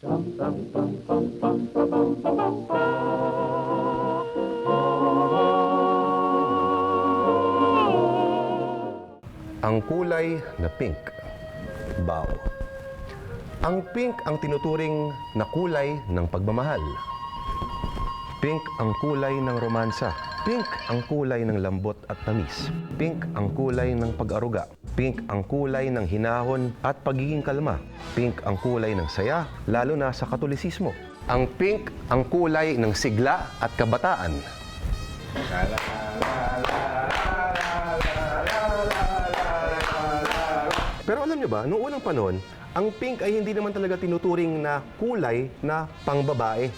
Ang kulay na pink. Bao. Ang pink ang tinuturing na kulay ng pagmamahal. Pink ang kulay ng romansa. Pink ang kulay ng lambot at tamis. Pink ang kulay ng pag-aruga. Pink ang kulay ng hinahon at pagiging kalma. Pink ang kulay ng saya, lalo na sa Katolisismo. Ang pink ang kulay ng sigla at kabataan. Pero alam niyo ba, noong unang panahon, ang pink ay hindi naman talaga tinuturing na kulay na pangbabae.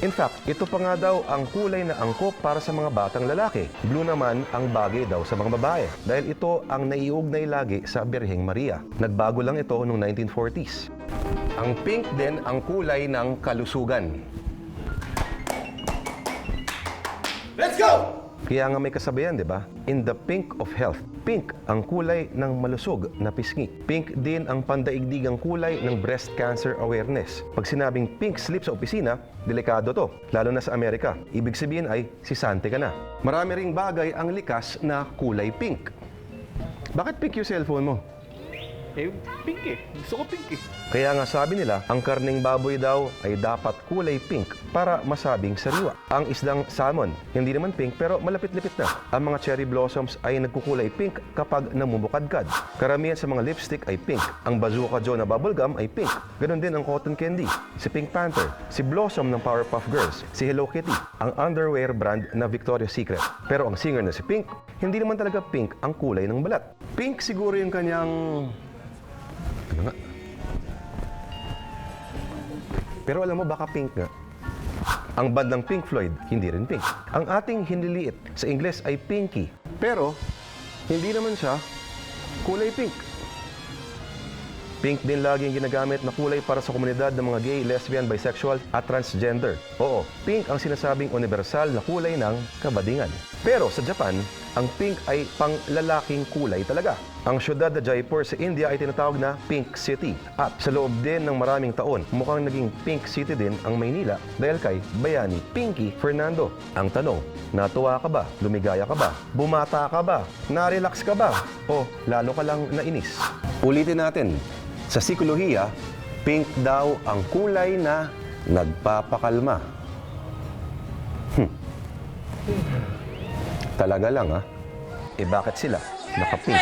In fact, ito pa nga daw ang kulay na angkop para sa mga batang lalaki. Blue naman ang bagay daw sa mga babae dahil ito ang naiugnay lagi sa Birheng Maria. Nagbago lang ito noong 1940s. Ang pink din ang kulay ng kalusugan. Let's go! Kaya nga may kasabayan, di ba? In the pink of health. Pink ang kulay ng malusog na pisngi. Pink din ang pandaigdigang kulay ng breast cancer awareness. Pag sinabing pink slip sa opisina, delikado to, lalo na sa Amerika. Ibig sabihin ay sisante ka na. Marami ring bagay ang likas na kulay pink. Bakit pink yung cellphone mo? Pink eh. Gusto ko pink eh. Kaya nga sabi nila, ang karneng baboy daw ay dapat kulay pink para masabing sariwa. Ang isdang salmon, hindi naman pink pero malapit-lipit na. Ang mga cherry blossoms ay nagkukulay pink kapag namumukadkad. Karamihan sa mga lipstick ay pink. Ang Bazooka Joe na bubblegum ay pink. Ganon din ang cotton candy, si Pink Panther, si Blossom ng Powerpuff Girls, si Hello Kitty, ang underwear brand na Victoria's Secret. Pero ang singer na si Pink, hindi naman talaga pink ang kulay ng balat. Pink siguro yung kanyang... Ano nga? Pero alam mo, baka pink nga. Ang band ng Pink Floyd, hindi rin pink. Ang ating hinliliit sa Ingles ay pinky. Pero, hindi naman siya kulay pink. Pink din lagi ang ginagamit na kulay para sa komunidad ng mga gay, lesbian, bisexual at transgender. Oo, pink ang sinasabing universal na kulay ng kabadingan. Pero sa Japan, ang pink ay panglalaking kulay talaga. Ang syudad na Jaipur sa India ay tinatawag na Pink City. At sa loob din ng maraming taon, mukhang naging Pink City din ang Maynila dahil kay Bayani Pinky Fernando. Ang tanong, natuwa ka ba? Lumigaya ka ba? Bumata ka ba? Narelax ka ba? O lalo ka lang nainis? Ulitin natin. Sa psikolohiya, pink daw ang kulay na nagpapakalma. Talaga lang, ha? Eh bakit sila naka-pink?